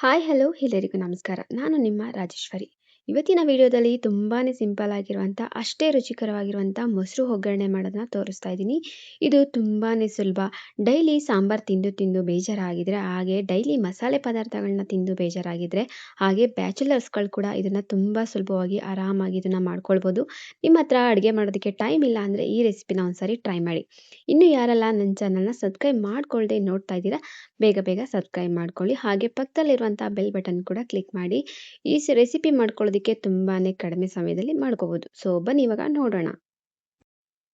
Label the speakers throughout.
Speaker 1: Hi hello ಎಲ್ಲರಿಗೂ ನಮಸ್ಕಾರ. ನಾನು ನಿಮ್ಮ ರಾಜೇಶ್ವರಿ. ಇವತ್ತಿನ ವಿಡಿಯೋದಲ್ಲಿ ತುಂಬಾನೇ ಸಿಂಪಲ್ ಆಗಿರುವಂಥ ಅಷ್ಟೇ ರುಚಿಕರವಾಗಿರುವಂಥ ಮೊಸರು ಒಗ್ಗರಣೆ ಮಾಡೋದನ್ನ ತೋರಿಸ್ತಾ ಇದ್ದೀನಿ. ಇದು ತುಂಬಾನೇ ಸುಲಭ. ಡೈಲಿ ಸಾಂಬಾರು ತಿಂದು ತಿಂದು ಬೇಜಾರಾಗಿದ್ರೆ, ಹಾಗೆ ಡೈಲಿ ಮಸಾಲೆ ಪದಾರ್ಥಗಳನ್ನ ತಿಂದು ಬೇಜಾರಾಗಿದ್ರೆ, ಹಾಗೆ ಬ್ಯಾಚುಲರ್ಸ್ಗಳು ಕೂಡ ಇದನ್ನ ತುಂಬ ಸುಲಭವಾಗಿ ಆರಾಮಾಗಿ ಇದನ್ನ ಮಾಡ್ಕೊಳ್ಬೋದು. ನಿಮ್ಮ ಹತ್ರ ಅಡುಗೆ ಮಾಡೋದಕ್ಕೆ ಟೈಮ್ ಇಲ್ಲ ಅಂದರೆ ಈ ರೆಸಿಪಿನ ಒಂದ್ಸರಿ ಟ್ರೈ ಮಾಡಿ. ಇನ್ನು ಯಾರೆಲ್ಲ ನನ್ನ ಚಾನಲ್ನ ಸಬ್ಸ್ಕ್ರೈಬ್ ಮಾಡ್ಕೊಳ್ದೆ ನೋಡ್ತಾ ಇದ್ದೀರಾ, ಬೇಗ ಬೇಗ ಸಬ್ಸ್ಕ್ರೈಬ್ ಮಾಡ್ಕೊಳ್ಳಿ. ಹಾಗೆ ಪಕ್ಕದಲ್ಲಿರುವಂಥ ಬೆಲ್ ಬಟನ್ ಕೂಡ ಕ್ಲಿಕ್ ಮಾಡಿ. ಈ ರೆಸಿಪಿ ಮಾಡ್ಕೊಳ್ಳೋದಕ್ಕೆ ತುಂಬಾನೇ ಕಡಿಮೆ ಸಮಯದಲ್ಲಿ ಮಾಡ್ಕೋಬಹುದು. ಸೊ ಬನ್ನಿ ಇವಾಗ ನೋಡೋಣ.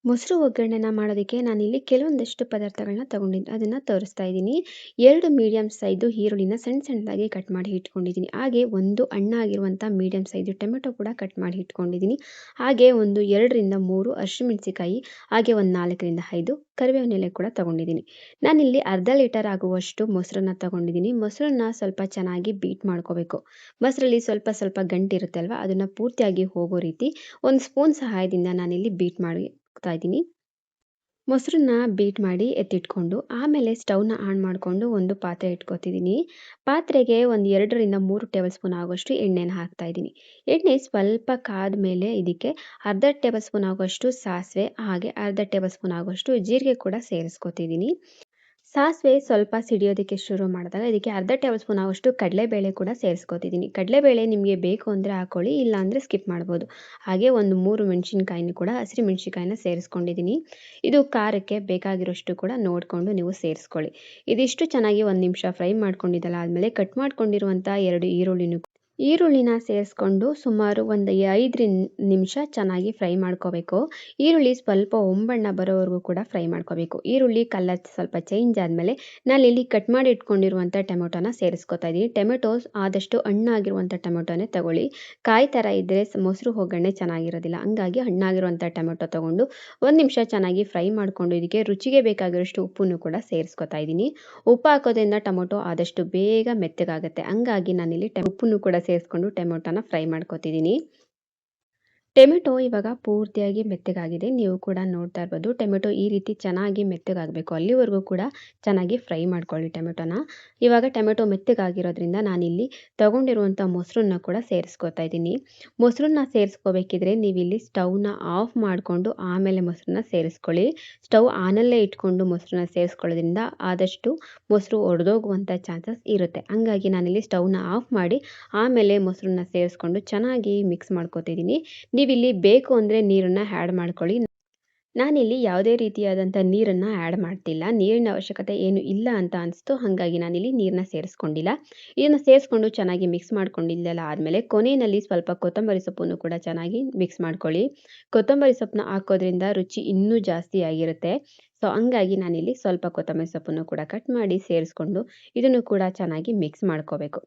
Speaker 1: ಮೊಸರು ಒಗ್ಗರಣೆನ ಮಾಡೋದಕ್ಕೆ ನಾನಿಲ್ಲಿ ಕೆಲವೊಂದಷ್ಟು ಪದಾರ್ಥಗಳನ್ನ ತಗೊಂಡಿದ್ದೀನಿ, ಅದನ್ನು ತೋರಿಸ್ತಾ ಇದ್ದೀನಿ. 2 ಮೀಡಿಯಮ್ ಸೈಜು ಈರುಳ್ಳಿನ ಸಣ್ಣ ಸಣ್ಣದಾಗಿ ಕಟ್ ಮಾಡಿ ಇಟ್ಕೊಂಡಿದ್ದೀನಿ. ಹಾಗೆ ಒಂದು ಹಣ್ಣಾಗಿರುವಂಥ ಮೀಡಿಯಮ್ ಸೈಜು ಟೊಮೆಟೊ ಕೂಡ ಕಟ್ ಮಾಡಿ ಇಟ್ಕೊಂಡಿದ್ದೀನಿ. ಹಾಗೆ ಒಂದು 2ರಿಂದ 3 ಹಸಿಮೆಣಸಿಕಾಯಿ, ಹಾಗೆ ಒಂದು 4ರಿಂದ 5 ಕರಿಬೇವಿನ ಎಲೆ ಕೂಡ ತಗೊಂಡಿದ್ದೀನಿ. ನಾನಿಲ್ಲಿ ಅರ್ಧ ಲೀಟರ್ ಆಗುವಷ್ಟು ಮೊಸರನ್ನ ತಗೊಂಡಿದ್ದೀನಿ. ಮೊಸರನ್ನ ಸ್ವಲ್ಪ ಚೆನ್ನಾಗಿ ಬೀಟ್ ಮಾಡ್ಕೋಬೇಕು. ಮೊಸರಲ್ಲಿ ಸ್ವಲ್ಪ ಸ್ವಲ್ಪ ಗಂಟಿರುತ್ತೆ ಅಲ್ವಾ, ಅದನ್ನು ಪೂರ್ತಿಯಾಗಿ ಹೋಗೋ ರೀತಿ ಒಂದು ಸ್ಪೂನ್ ಸಹಾಯದಿಂದ ನಾನಿಲ್ಲಿ ಬೀಟ್ ಮಾಡಿ ಇದ್ದೀನಿ. ಮೊಸರನ್ನ ಬೀಟ್ ಮಾಡಿ ಎತ್ತಿಟ್ಕೊಂಡು ಆಮೇಲೆ ಸ್ಟವ್ನ ಆನ್ ಮಾಡಿಕೊಂಡು ಒಂದು ಪಾತ್ರೆ ಇಟ್ಕೊತಿದ್ದೀನಿ. ಪಾತ್ರೆಗೆ ಒಂದು 2ರಿಂದ 3 ಟೇಬಲ್ ಸ್ಪೂನ್ ಆಗುವಷ್ಟು ಎಣ್ಣೆನ ಹಾಕ್ತಾ ಇದ್ದೀನಿ. ಎಣ್ಣೆ ಸ್ವಲ್ಪ ಕಾದ ಮೇಲೆ ಇದಕ್ಕೆ ಅರ್ಧ ಟೇಬಲ್ ಸ್ಪೂನ್ ಆಗುವಷ್ಟು ಸಾಸಿವೆ, ಹಾಗೆ ಅರ್ಧ ಟೇಬಲ್ ಸ್ಪೂನ್ ಆಗುವಷ್ಟು ಜೀರಿಗೆ ಕೂಡ ಸೇರಿಸ್ಕೊತಿದ್ದೀನಿ. ಸಾಸಿವೆ ಸ್ವಲ್ಪ ಸಿಡಿಯೋದಕ್ಕೆ ಶುರು ಮಾಡಿದಾಗ ಇದಕ್ಕೆ ಅರ್ಧ ಟೇಬಲ್ ಸ್ಪೂನ್ ಆಗುವಷ್ಟು ಕಡಲೆಬೇಳೆ ಕೂಡ ಸೇರಿಸ್ಕೊತಿದ್ದೀನಿ. ಕಡಲೆಬೇಳೆ ನಿಮಗೆ ಬೇಕು ಅಂದರೆ ಹಾಕೊಳ್ಳಿ, ಇಲ್ಲ ಅಂದರೆ ಸ್ಕಿಪ್ ಮಾಡ್ಬೋದು. ಹಾಗೆ ಒಂದು 3 ಮೆಣಸಿನ್ಕಾಯಿನೂ ಕೂಡ ಹಸಿರು ಮೆಣಸಿನ್ಕಾಯಿನ ಸೇರಿಸ್ಕೊಂಡಿದ್ದೀನಿ. ಇದು ಖಾರಕ್ಕೆ ಬೇಕಾಗಿರೋಷ್ಟು ಕೂಡ ನೋಡಿಕೊಂಡು ನೀವು ಸೇರಿಸ್ಕೊಳ್ಳಿ. ಇದಿಷ್ಟು ಚೆನ್ನಾಗಿ 1 ನಿಮಿಷ ಫ್ರೈ ಮಾಡ್ಕೊಂಡಿದ್ದಲ್ಲ ಆದಮೇಲೆ ಕಟ್ ಮಾಡ್ಕೊಂಡಿರುವಂಥ 2 ಈರುಳ್ಳಿನ ಸೇರಿಸ್ಕೊಂಡು ಸುಮಾರು ಒಂದು 5 ನಿಮಿಷ ಚೆನ್ನಾಗಿ ಫ್ರೈ ಮಾಡ್ಕೋಬೇಕು. ಈರುಳ್ಳಿ ಸ್ವಲ್ಪ ಹೊಂಬಣ್ಣ ಬರೋವರೆಗೂ ಕೂಡ ಫ್ರೈ ಮಾಡ್ಕೋಬೇಕು. ಈರುಳ್ಳಿ ಕಲರ್ ಸ್ವಲ್ಪ ಚೇಂಜ್ ಆದಮೇಲೆ ನಾನಿಲ್ಲಿ ಕಟ್ ಮಾಡಿ ಇಟ್ಕೊಂಡಿರುವಂಥ ಟೊಮೆಟೊನ ಸೇರಿಸ್ಕೊತಾ ಇದ್ದೀನಿ. ಟೊಮೆಟೊ ಆದಷ್ಟು ಹಣ್ಣಾಗಿರುವಂಥ ಟೊಮೆಟೊನೇ ತಗೊಳ್ಳಿ. ಕಾಯಿ ಥರ ಇದ್ದರೆ ಮೊಸರು ಒಗ್ಗರಣೆ ಚೆನ್ನಾಗಿರೋದಿಲ್ಲ. ಹಂಗಾಗಿ ಹಣ್ಣಾಗಿರುವಂಥ ಟೊಮೆಟೊ ತೊಗೊಂಡು 1 ನಿಮಿಷ ಚೆನ್ನಾಗಿ ಫ್ರೈ ಮಾಡಿಕೊಂಡು ಇದಕ್ಕೆ ರುಚಿಗೆ ಬೇಕಾಗಿರೋಷ್ಟು ಉಪ್ಪನ್ನು ಕೂಡ ಸೇರಿಸ್ಕೊತಾ ಇದ್ದೀನಿ. ಉಪ್ಪು ಹಾಕೋದ್ರಿಂದ ಟೊಮೆಟೊ ಆದಷ್ಟು ಬೇಗ ಮೆತ್ತಗಾಗುತ್ತೆ. ಹಂಗಾಗಿ ನಾನಿಲ್ಲಿ ಉಪ್ಪನ್ನು ಕೂಡ ಸೇರಿಸ್ಕೊಂಡು ಟೊಮೆಟೊನ ಫ್ರೈ ಮಾಡ್ಕೊತಿದ್ದೀನಿ. ಟೊಮೆಟೊ ಇವಾಗ ಪೂರ್ತಿಯಾಗಿ ಮೆತ್ತಗಾಗಿದೆ. ನೀವು ಕೂಡ ನೋಡ್ತಾ ಇರ್ಬೋದು. ಟೊಮೆಟೊ ಈ ರೀತಿ ಚೆನ್ನಾಗಿ ಮೆತ್ತಗಾಗಬೇಕು. ಅಲ್ಲಿವರೆಗೂ ಕೂಡ ಚೆನ್ನಾಗಿ ಫ್ರೈ ಮಾಡ್ಕೊಳ್ಳಿ ಟೊಮೆಟೊನ. ಇವಾಗ ಟೊಮೆಟೊ ಮೆತ್ತಗಾಗಿರೋದ್ರಿಂದ ನಾನಿಲ್ಲಿ ತಗೊಂಡಿರುವಂಥ ಮೊಸರನ್ನ ಕೂಡ ಸೇರಿಸ್ಕೊತಾ ಇದ್ದೀನಿ. ಮೊಸರನ್ನ ಸೇರಿಸ್ಕೋಬೇಕಿದ್ರೆ ನೀವಿಲ್ಲಿ ಸ್ಟವ್ನ ಆಫ್ ಮಾಡಿಕೊಂಡು ಆಮೇಲೆ ಮೊಸರನ್ನ ಸೇರಿಸ್ಕೊಳ್ಳಿ. ಸ್ಟವ್ ಆನಲ್ಲೇ ಇಟ್ಕೊಂಡು ಮೊಸರನ್ನ ಸೇರಿಸ್ಕೊಳ್ಳೋದ್ರಿಂದ ಆದಷ್ಟು ಮೊಸರು ಒಡೆದೋಗುವಂಥ ಚಾನ್ಸಸ್ ಇರುತ್ತೆ. ಹಂಗಾಗಿ ನಾನಿಲ್ಲಿ ಸ್ಟವ್ನ ಆಫ್ ಮಾಡಿ ಆಮೇಲೆ ಮೊಸರನ್ನ ಸೇರಿಸ್ಕೊಂಡು ಚೆನ್ನಾಗಿ ಮಿಕ್ಸ್ ಮಾಡ್ಕೊತಿದ್ದೀನಿ. ನೀವಿಲ್ಲಿ ಬೇಕು ಅಂದರೆ ನೀರನ್ನು ಆ್ಯಡ್ ಮಾಡ್ಕೊಳ್ಳಿ. ನಾನಿಲ್ಲಿ ಯಾವುದೇ ರೀತಿಯಾದಂಥ ನೀರನ್ನು ಆ್ಯಡ್ ಮಾಡ್ತಿಲ್ಲ. ನೀರಿನ ಅವಶ್ಯಕತೆ ಏನು ಇಲ್ಲ ಅಂತ ಅನಿಸ್ತು, ಹಾಗಾಗಿ ನಾನಿಲ್ಲಿ ನೀರನ್ನ ಸೇರಿಸ್ಕೊಂಡಿಲ್ಲ. ಇದನ್ನು ಸೇರಿಸ್ಕೊಂಡು ಚೆನ್ನಾಗಿ ಮಿಕ್ಸ್ ಮಾಡ್ಕೊಂಡಿದ್ದೆಲ್ಲ ಆದಮೇಲೆ ಕೊನೆಯಲ್ಲಿ ಸ್ವಲ್ಪ ಕೊತ್ತಂಬರಿ ಸೊಪ್ಪನ್ನು ಕೂಡ ಚೆನ್ನಾಗಿ ಮಿಕ್ಸ್ ಮಾಡ್ಕೊಳ್ಳಿ. ಕೊತ್ತಂಬರಿ ಸೊಪ್ಪನ್ನ ಹಾಕೋದ್ರಿಂದ ರುಚಿ ಇನ್ನೂ ಜಾಸ್ತಿ ಆಗಿರುತ್ತೆ. ಸೊ ಹಂಗಾಗಿ ನಾನಿಲ್ಲಿ ಸ್ವಲ್ಪ ಕೊತ್ತಂಬರಿ ಸೊಪ್ಪನ್ನು ಕೂಡ ಕಟ್ ಮಾಡಿ ಸೇರಿಸ್ಕೊಂಡು ಇದನ್ನು ಕೂಡ ಚೆನ್ನಾಗಿ ಮಿಕ್ಸ್ ಮಾಡ್ಕೋಬೇಕು.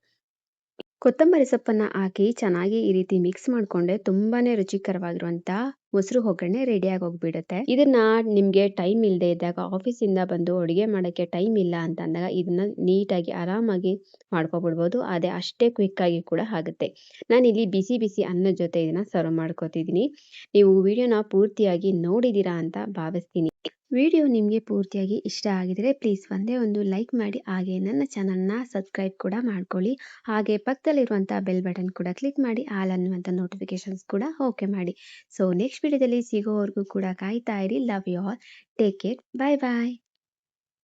Speaker 1: ಕೊತ್ತಂಬರಿ ಸೊಪ್ಪನ್ನು ಹಾಕಿ ಚೆನ್ನಾಗಿ ಈ ರೀತಿ ಮಿಕ್ಸ್ ಮಾಡಿಕೊಂಡ್ರೆ ತುಂಬಾನೇ ರುಚಿಕರವಾಗಿರುವಂಥ ಮೊಸರು ಒಗ್ಗರಣೆ ರೆಡಿಯಾಗಿ ಹೋಗ್ಬಿಡುತ್ತೆ. ಇದನ್ನ ನಿಮಗೆ ಟೈಮ್ ಇಲ್ಲದೆ ಇದ್ದಾಗ, ಆಫೀಸಿಂದ ಬಂದು ಅಡುಗೆ ಮಾಡೋಕ್ಕೆ ಟೈಮ್ ಇಲ್ಲ ಅಂತ ಅಂದಾಗ ಇದನ್ನ ನೀಟಾಗಿ ಆರಾಮಾಗಿ ಮಾಡ್ಕೊಬಿಡ್ಬೋದು. ಅದೇ ಅಷ್ಟೇ ಕ್ವಿಕ್ಕಾಗಿ ಕೂಡ ಆಗುತ್ತೆ. ನಾನಿಲ್ಲಿ ಬಿಸಿ ಬಿಸಿ ಅನ್ನದ ಜೊತೆ ಇದನ್ನು ಸರ್ವ್ ಮಾಡ್ಕೊತಿದ್ದೀನಿ. ನೀವು ವಿಡಿಯೋನ ಪೂರ್ತಿಯಾಗಿ ನೋಡಿದ್ದೀರಾ ಅಂತ ಭಾವಿಸ್ತೀನಿ. ವಿಡಿಯೋ ನಿಮಗೆ ಪೂರ್ತಿಯಾಗಿ ಇಷ್ಟ ಆಗಿದರೆ ಪ್ಲೀಸ್ ಒಂದೇ ಒಂದು ಲೈಕ್ ಮಾಡಿ, ಹಾಗೆ ನನ್ನ ಚಾನಲ್ನ ಸಬ್ಸ್ಕ್ರೈಬ್ ಕೂಡ ಮಾಡ್ಕೊಳ್ಳಿ. ಹಾಗೆ ಪಕ್ಕದಲ್ಲಿರುವಂಥ ಬೆಲ್ ಬಟನ್ ಕೂಡ ಕ್ಲಿಕ್ ಮಾಡಿ, ಆಲ್ ಅನ್ನುವಂಥ ನೋಟಿಫಿಕೇಶನ್ಸ್ ಕೂಡ ಓಕೆ ಮಾಡಿ. ಸೊ ನೆಕ್ಸ್ಟ್ ವಿಡಿಯೋದಲ್ಲಿ ಸಿಗೋವರೆಗೂ ಕೂಡ ಕಾಯ್ತಾ ಇರಿ. Love you all. Take care. Bye bye.